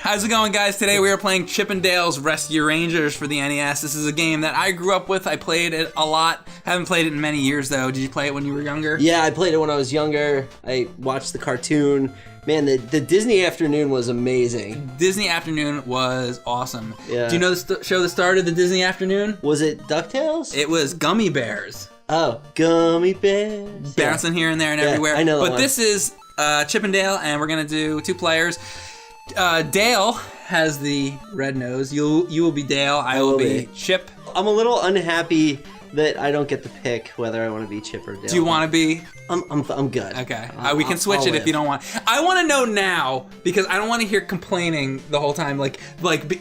How's it going, guys? Today we are playing Chip 'n Dale's Rescue Rangers for the NES. This is a game that I grew up with. I played it a lot. Haven't played it in many years, though. Did you play it when you were younger? Yeah, I played it when I was younger. I watched the cartoon. Man, the Disney afternoon was amazing. Disney afternoon was awesome. Yeah. Do you know the show that started the Disney afternoon? Was it Ducktales? It was Gummibears. Oh, Gummibears. Bouncing here and there and everywhere. I know that But one. This is Chip 'n Dale, and we're going to do two players. Dale has the red nose. You will be Dale. I will be Chip. I'm a little unhappy that I don't get to pick whether I want to be Chip or Dale. Do you want to be? I'm good. Okay. We can switch I'll it if live. you don't want. I want to know now because I don't want to hear complaining the whole time. Like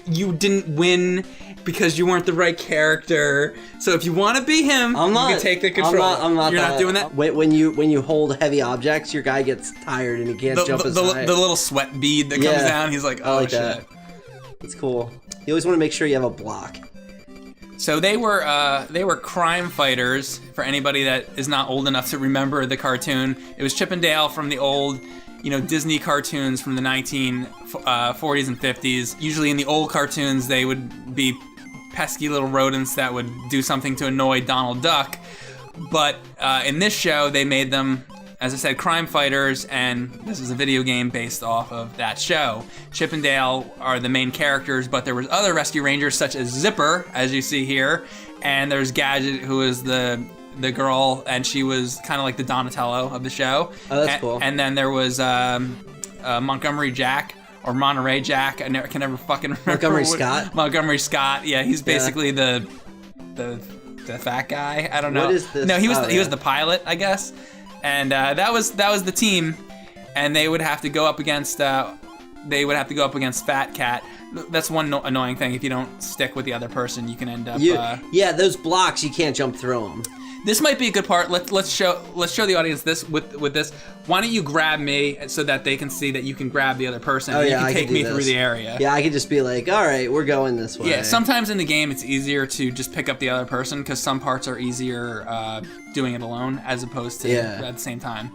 you didn't win because you weren't the right character. So if you want to be him, you can take the control. I'm not. You're not doing that. When you hold heavy objects, your guy gets tired and he can't jump as high. The little sweat bead that comes down. He's like, oh, I like shit. that. It's cool. You always want to make sure you have a block. So they were crime fighters. For anybody that is not old enough to remember the cartoon, it was Chip 'n Dale from the old, Disney cartoons from the 1940s and 50s. Usually in the old cartoons, they would be pesky little rodents that would do something to annoy Donald Duck. But in this show, they made them, as I said, crime fighters, and this is a video game based off of that show. Chip 'n Dale are the main characters, but there was other Rescue Rangers such as Zipper, as you see here, and there's Gadget, who is the girl, and she was kind of like the Donatello of the show. Oh, that's cool. And then there was Montgomery Jack, or Monterey Jack. I can never fucking remember. Montgomery Scott. Yeah, he's basically the fat guy. I don't know. What is this? No, he was the pilot, I guess. And that was the team, and they would have to go up against Fat Cat. That's one annoying thing. If you don't stick with the other person, you can end up. Yeah, those blocks you can't jump through them. This might be a good part. Let's show the audience this with this. Why don't you grab me so that they can see that you can grab the other person? Oh, and yeah, you can I take can me do through this. the area. Yeah, I could just be like, all right, we're going this way. Yeah, sometimes in the game it's easier to just pick up the other person because some parts are easier doing it alone as opposed to at the same time.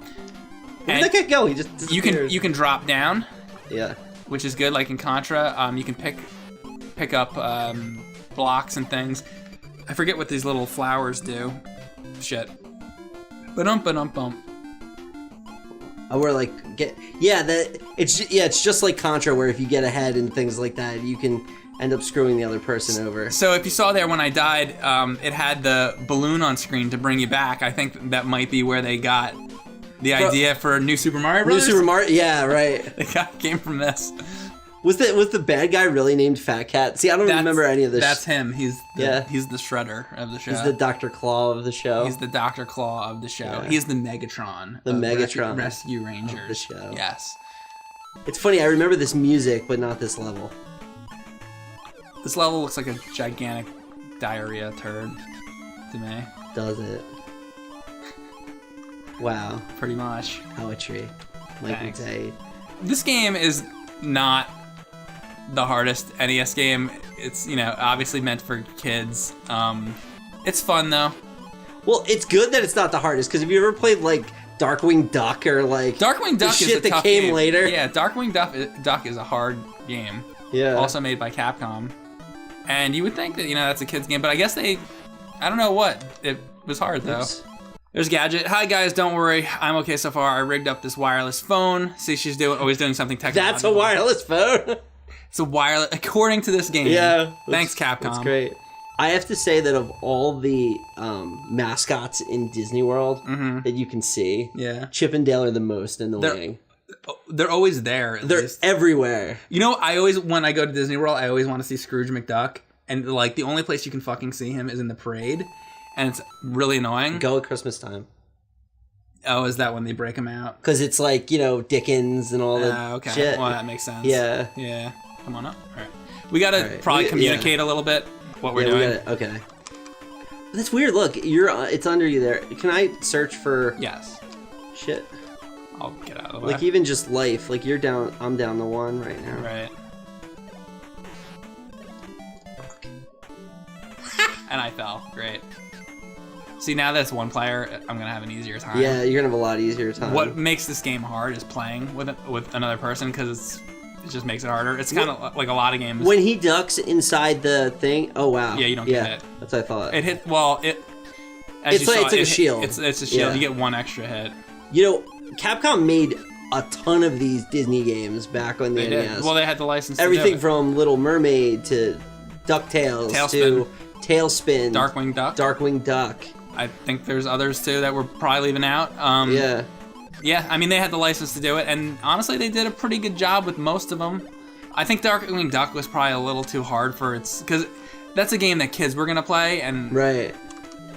Where'd that guy go? He just disappeared. You can drop down. Yeah. Which is good, like in Contra. You can pick up blocks and things. I forget what these little flowers do. Shit. Ba-dum. Oh, we're like it's just like Contra, where if you get ahead and things like that, you can end up screwing the other person over. So if you saw there when I died, it had the balloon on screen to bring you back. I think that might be where they got the idea for New Super Mario Bros. New Super Mario, yeah, right. It came from this. Was the bad guy really named Fat Cat? See, I don't remember any of this. That's him. He's the Shredder of the show. He's the Dr. Claw of the show. He's the Dr. Claw of the show. Yeah. He's the Megatron. The Megatron Rescue Rangers of the show. Yes. It's funny. I remember this music, but not this level. This level looks like a gigantic diarrhea turd to me. Does it? Wow. Pretty much. Poetry. Like we say. This game is not the hardest NES game. It's, obviously meant for kids. It's fun, though. Well, it's good that it's not the hardest, because have you ever played, like, Darkwing Duck or, like, Darkwing Duck the is shit a that tough came game. later? Yeah, Darkwing Duck is a hard game. Yeah. Also made by Capcom. And you would think that, that's a kid's game, but I guess I don't know what. It was hard, though. Oops. There's Gadget. Hi, guys, don't worry. I'm okay so far. I rigged up this wireless phone. See, she's always doing something technological. That's a wireless phone? It's a wireless, according to this game. Yeah. Thanks, Capcom. That's great. I have to say that of all the mascots in Disney World that you can see, Chip 'n Dale are the most annoying. They're always there. They're everywhere. When I go to Disney World, I always want to see Scrooge McDuck. And, like, the only place you can fucking see him is in the parade. And it's really annoying. Go at Christmas time. Oh, is that when they break him out? Because it's like, Dickens and all that shit. Well, that makes sense. Yeah. Yeah. Come on up. All right. We got to probably communicate a little bit what we're doing. Okay. That's weird. Look, it's under you there. Can I search for... Yes. Shit. I'll get out of the way. Like, even just life. Like, you're down... I'm down to 1 right now. Right. And I fell. Great. See, now that it's one player, I'm going to have an easier time. Yeah, you're going to have a lot easier time. What makes this game hard is playing with another person, because just makes it harder. It's kind of like a lot of games. When he ducks inside the thing, oh wow. Yeah, you don't get hit. That's what I thought. It hit. Well, it's like a shield. It's a shield. You get one extra hit. You know, Capcom made a ton of these Disney games back on the NES. Well, they had the license. Everything from Little Mermaid to Ducktales to Tailspin, Darkwing Duck. I think there's others too that we're probably leaving out. Yeah, I mean, they had the license to do it, and honestly, they did a pretty good job with most of them. I think Darkwing Duck was probably a little too hard for its... Because that's a game that kids were going to play, and... Right.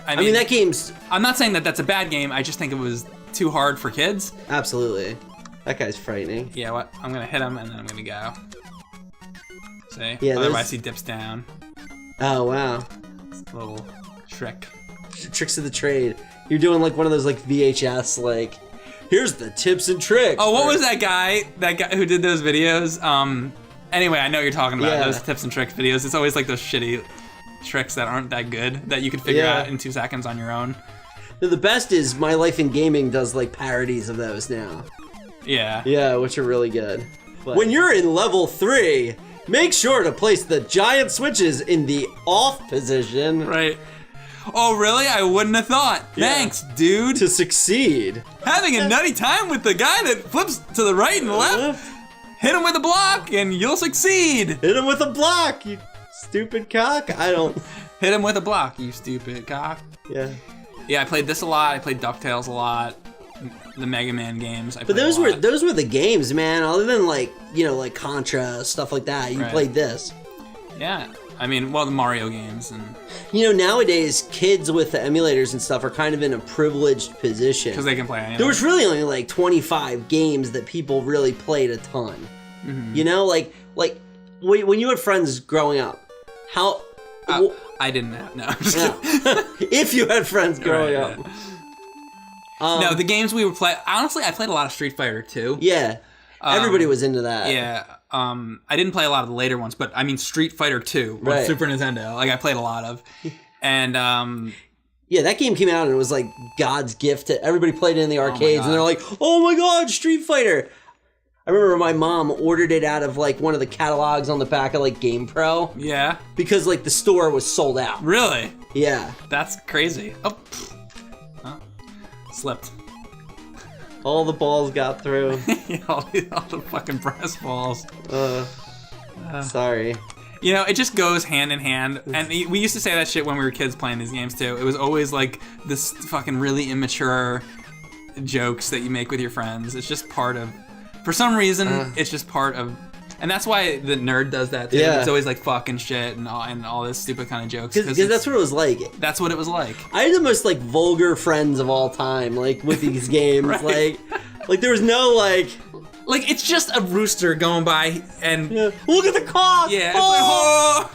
I mean, that game's... I'm not saying that that's a bad game, I just think it was too hard for kids. Absolutely. That guy's frightening. Yeah, what? I'm going to hit him, and then I'm going to go. See? Yeah, otherwise, he dips down. Oh, wow. It's a little trick. Tricks of the trade. You're doing like one of those like VHS, like... Here's the tips and tricks. Oh, what was that guy who did those videos? Anyway, I know what you're talking about, those tips and tricks videos. It's always like those shitty tricks that aren't that good that you can figure out in 2 seconds on your own. The best is My Life in Gaming does like parodies of those now. Yeah. Yeah, which are really good. But when you're in level 3, make sure to place the giant switches in the off position. Right. Oh, really? I wouldn't have thought. Yeah. Thanks, dude. To succeed. Having a nutty time with the guy that flips to the right and left? Hit him with a block and you'll succeed. Hit him with a block, you stupid cock. I don't... Hit him with a block, you stupid cock. Yeah. Yeah, I played this a lot. I played Ducktales a lot. The Mega Man games. But those were the games, man. Other than like, you know, like Contra, stuff like that. You played this. Yeah. I mean, well, the Mario games and... You know, nowadays, kids with the emulators and stuff are kind of in a privileged position. Because they can play anything. There was really only like 25 games that people really played a ton. Mm-hmm. You know, like when you had friends growing up, how... I didn't have, no. If you had friends growing up. No, the games we were playing... Honestly, I played a lot of Street Fighter, too. Yeah. Everybody was into that. Yeah. I didn't play a lot of the later ones, but I mean Street Fighter 2 on Super Nintendo. Like I played a lot of. And yeah, that game came out and it was like God's gift to everybody played it in the arcades and they're like, "Oh my god, Street Fighter." I remember my mom ordered it out of like one of the catalogs on the back of like Game Pro. Yeah. Because like the store was sold out. Really? Yeah. That's crazy. Oh. Slipped. All the balls got through. all the fucking brass balls. Sorry. You know, it just goes hand in hand. And we used to say that shit when we were kids playing these games too. It was always like this fucking really immature jokes that you make with your friends. It's just part of... For some reason, it's just part of... And that's why the nerd does that too. Yeah. It's always like fucking shit and all this stupid kind of jokes. Because that's what it was like. That's what it was like. I had the most like vulgar friends of all time, like with these games. Right. Like there was no like it's just a rooster going by and look at the cock. Yeah,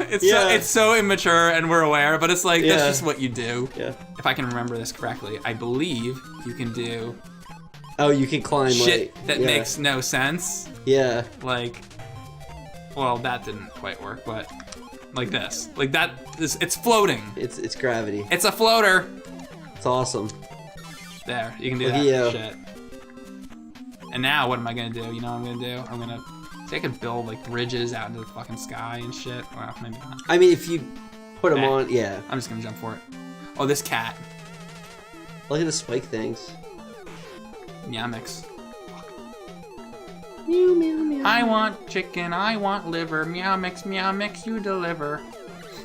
it's so immature and we're aware, but it's like that's just what you do. Yeah. If I can remember this correctly, I believe you can do. Oh, you can climb shit that makes no sense. Yeah. Like. Well, that didn't quite work, but like this. Like that it's floating. It's gravity. It's a floater. It's awesome. There, you can do that shit. And now what am I gonna do? You know what I'm gonna do? I'm gonna I could build like bridges out into the fucking sky and shit. Well, maybe not. I mean if you put them on, I'm just gonna jump for it. Oh, this cat. Look at the spike things. Yamix. Meow, meow, meow. I want chicken, I want liver, meow mix, you deliver.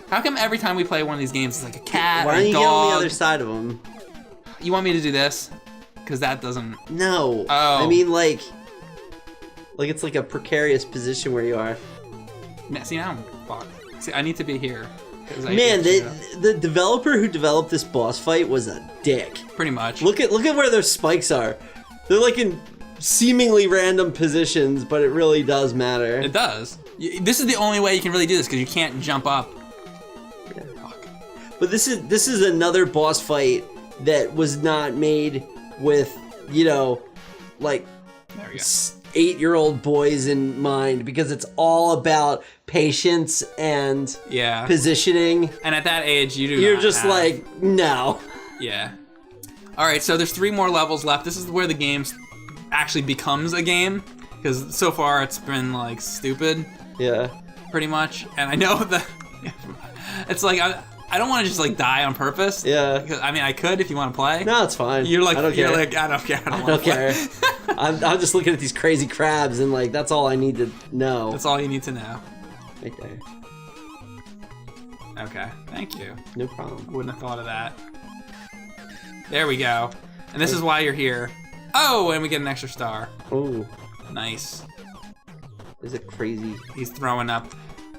How come every time we play one of these games it's like a cat or a dog? Why don't you get on the other side of them? You want me to do this? Because that doesn't... No. Oh. I mean like it's like a precarious position where you are. See, now I'm fucked. See, I need to be here. Man, the developer who developed this boss fight was a dick. Pretty much. Look at where those spikes are. They're like in seemingly random positions, but it really does matter. It does. This is the only way you can really do this because you can't jump up. Yeah. Fuck. But this is another boss fight that was not made with, you know, like 8-year-old boys in mind because it's all about patience and positioning. And at that age, you're just like, no. Yeah. All right, so there's 3 more levels left. This is where the game actually becomes a game. because so far it's been like stupid. Yeah. Pretty much, and I know that it's like I don't want to just like die on purpose. Yeah. Because, I mean, I could if you want to play. No, it's fine. You're like, I don't care. I don't care. I don't care. I'm just looking at these crazy crabs and like that's all I need to know. That's all you need to know. Right there. Okay, thank you. No problem. I wouldn't have thought of that. There we go. And this is why you're here. Oh, and we get an extra star. Oh. Nice. Is it crazy? He's throwing up.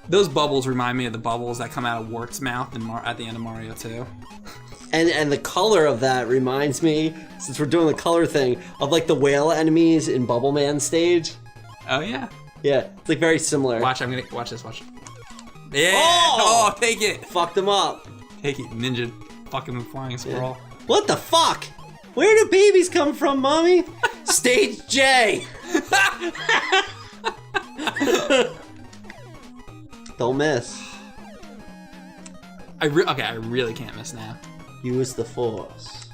Those bubbles remind me of the bubbles that come out of Wart's mouth at the end of Mario 2. And the color of that reminds me, since we're doing the color thing, of like the whale enemies in Bubble Man stage. Oh yeah. Yeah, it's like very similar. Watch, I'm gonna watch this. Watch. Yeah. Oh, take it. Fucked them up. Take it, ninja. Fucking flying squirrel. Yeah. What the fuck? Where do babies come from, mommy? Stage J. Don't miss. I really can't miss now. Use the force.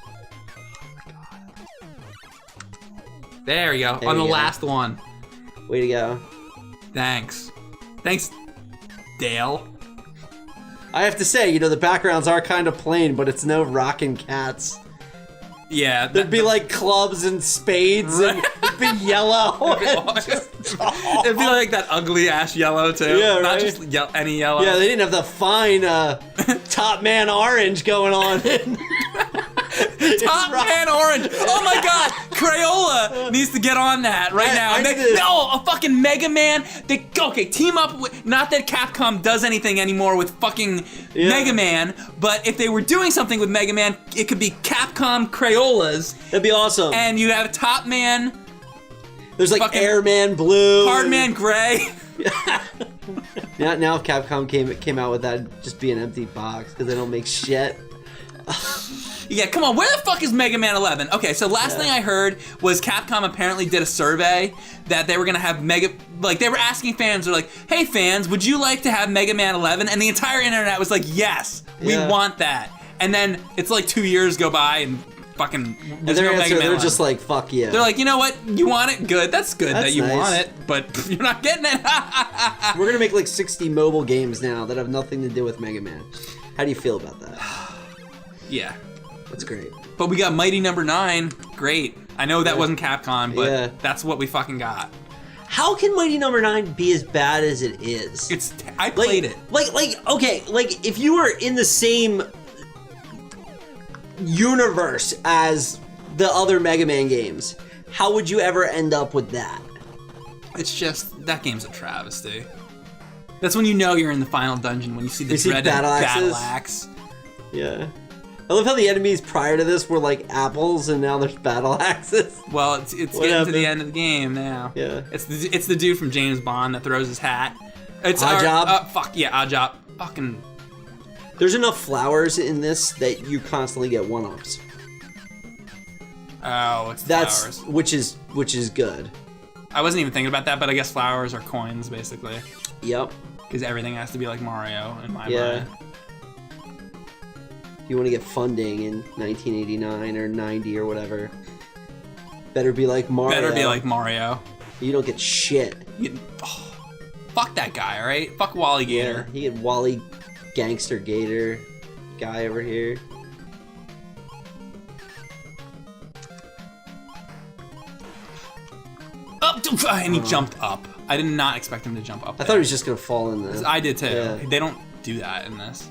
There we go. There On the you go. last one. Way to go. Thanks, Dale. I have to say, the backgrounds are kind of plain, but it's no rockin' cats. Yeah. There'd be like clubs and spades and it'd be yellow. It'd be like that ugly ass yellow too. Yeah, Not right? just any yellow. Yeah, they didn't have the fine top man orange going on. Top man orange. Oh my god, Crayola needs to get on that right now. No, a fucking Mega Man. Okay, team up with. Not that Capcom does anything anymore with fucking Mega Man, but if they were doing something with Mega Man, it could be Capcom Crayolas. That'd be awesome. And you have Top Man. There's like Airman Blue, Hardman Gray. Now if Capcom came out with that, it'd just be an empty box because they don't make shit. Yeah, come on, where the fuck is Mega Man 11? Okay, so last thing I heard was Capcom apparently did a survey that they were gonna have they were asking fans, they're like, hey fans, would you like to have Mega Man 11? And the entire internet was like, yes, we want that. And then it's like 2 years go by and fucking there's no Mega Man 11. They're just like, fuck you. They're like, you know what, you want it? Good, that's good that you nice. want it, but you're not getting it. We're gonna make like 60 mobile games now that have nothing to do with Mega Man. How do you feel about that? Yeah. That's great. But we got Mighty Number 9. Great. I know that wasn't Capcom, but that's what we fucking got. How can Mighty Number 9 be as bad as it is? I played it. Okay, if you were in the same universe as the other Mega Man games, how would you ever end up with that? It's just, that game's a travesty. That's when you know you're in the final dungeon, when you see the dreaded battle axe. Yeah. I love how the enemies prior to this were like apples, and now there's battle axes. Well, it's getting to the end of the game now. Yeah. It's the dude from James Bond that throws his hat. It's Oddjob. Fuck yeah, Oddjob. Fucking. There's enough flowers in this that you constantly get one-ups. Oh, it's flowers. Which is good. I wasn't even thinking about that, but I guess flowers are coins basically. Yep. Because everything has to be like Mario in my mind. If you want to get funding in 1989 or 90 or whatever, better be like Mario. Better be like Mario. You don't get shit. Fuck that guy, alright? Fuck Wally Gator. Yeah, you get Wally Gangster Gator guy over here. And he jumped up. I did not expect him to jump up. I thought he was just gonna fall in this. I did too. Yeah. They don't do that in this.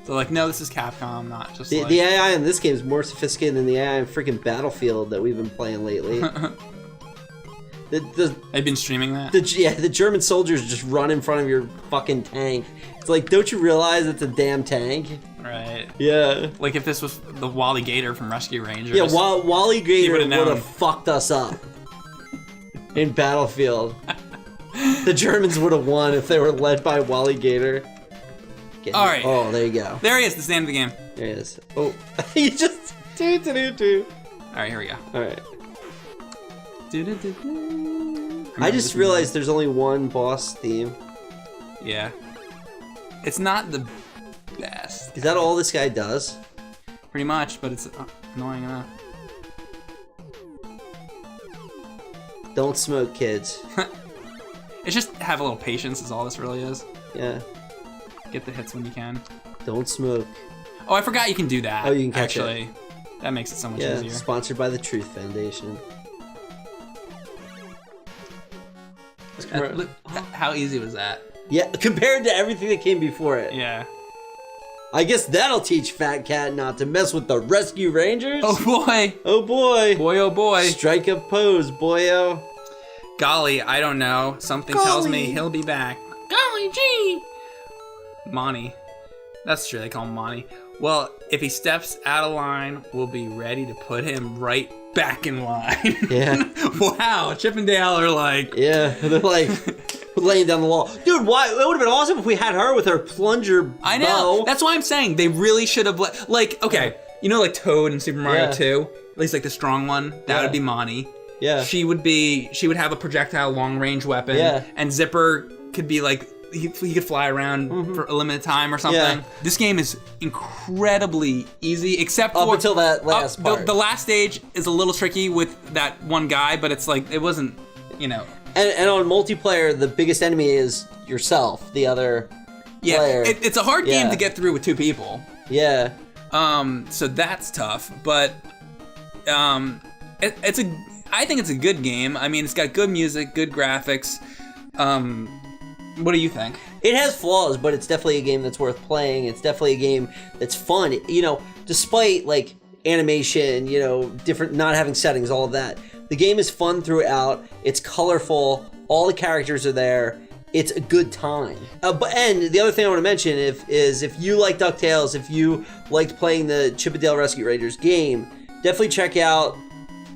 So like, no, this is Capcom, not just the AI in this game is more sophisticated than the AI in freaking Battlefield that we've been playing lately. They've been streaming that? The German soldiers just run in front of your fucking tank. It's like, don't you realize it's a damn tank? Right. Yeah. Like if this was the Wally Gator from Rescue Rangers. Yeah, Wally Gator would have fucked us up in Battlefield. The Germans would have won if they were led by Wally Gator. All right. Oh, there you go. There he is. That's the end of the game. There he is. Oh, he just do. All right, here we go. All right. I just realized there's only one boss theme. Yeah. It's not the best. Is that all this guy does? Pretty much, but it's annoying enough. Don't smoke, kids. It's just have a little patience is all this really is. Yeah. Get the hits when you can. Don't smoke. Oh, I forgot you can do that. Oh, you can catch actually. That makes it so much Yeah, easier. sponsored by the Truth Foundation. Look, how easy was that? Yeah, compared to everything that came before it. Yeah. I guess that'll teach Fat Cat not to mess with the Rescue Rangers. Oh boy. Oh boy. Boy, oh boy. Strike a pose, boyo. Golly, I don't know. Something tells me he'll be back. Golly gee. Monty. That's true, they call him Monty. Well, if he steps out of line, we'll be ready to put him right back in line. Yeah. Wow, Chip and Dale are like... Yeah, they're like laying down the law. Dude, why? It would have been awesome if we had her with her plunger bow. I know. That's why I'm saying they really should have... Like, okay, you know like Toad in Super Mario 2? At least like the strong one? That would be Monty. Yeah. She would have a projectile long-range weapon. Yeah. And Zipper could be like... He could fly around for a limited time or something. Yeah. This game is incredibly easy, except for... Up until that last part. The last stage is a little tricky with that one guy, but it's like, it wasn't, you know... And on multiplayer, the biggest enemy is yourself, the other player. It's a hard game to get through with two people. Yeah. So that's tough, but I think it's a good game. I mean, it's got good music, good graphics. What do you think? It has flaws, but it's definitely a game that's worth playing. It's definitely a game that's fun. You know, despite like animation, you know, different, not having settings, all of that. The game is fun throughout. It's colorful. All the characters are there. It's a good time. And the other thing I want to mention is if you like Ducktales, if you liked playing the Chip and Dale Rescue Rangers game, definitely check out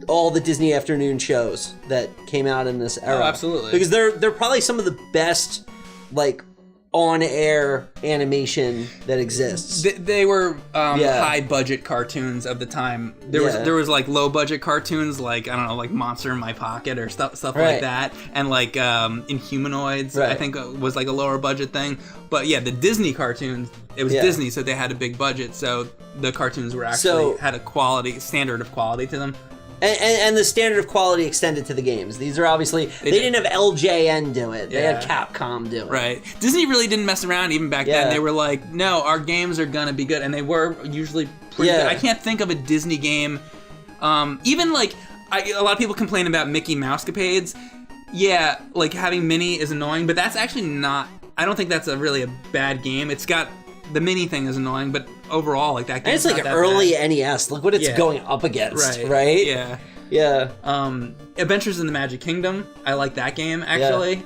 all the Disney afternoon shows that came out in this era. Oh, absolutely. Because they're probably some of the best, like, on-air animation that exists. They were high-budget cartoons of the time. There was like low-budget cartoons, like, I don't know, like Monster in My Pocket or stuff like that. And like Inhumanoids, I think was like a lower-budget thing. But yeah, the Disney cartoons, it was Disney, so they had a big budget. So the cartoons were actually had a standard of quality to them. And the standard of quality extended to the games. These are obviously... They didn't have LJN do it. They had Capcom do it. Right. Disney really didn't mess around even back then. They were like, no, our games are going to be good. And they were usually pretty good. I can't think of a Disney game... even like... a lot of people complain about Mickey Mousecapades. Yeah, like having Minnie is annoying, but that's actually not... I don't think that's really a bad game. It's got... The mini thing is annoying, but overall, like that game. And it's like early NES. Look what it's going up against, right? Yeah. Yeah. Adventures in the Magic Kingdom. I like that game actually.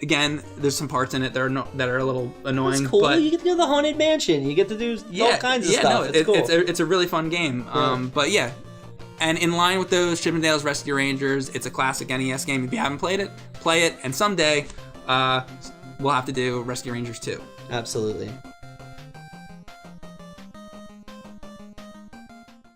Again, there's some parts in it that are a little annoying. It's cool. But you get to do the Haunted Mansion. You get to do all kinds of stuff. No, it's cool. It's a really fun game. But yeah. And in line with those Chip and Dale's Rescue Rangers, it's a classic NES game. If you haven't played it, play it. And someday, we'll have to do Rescue Rangers 2. Absolutely.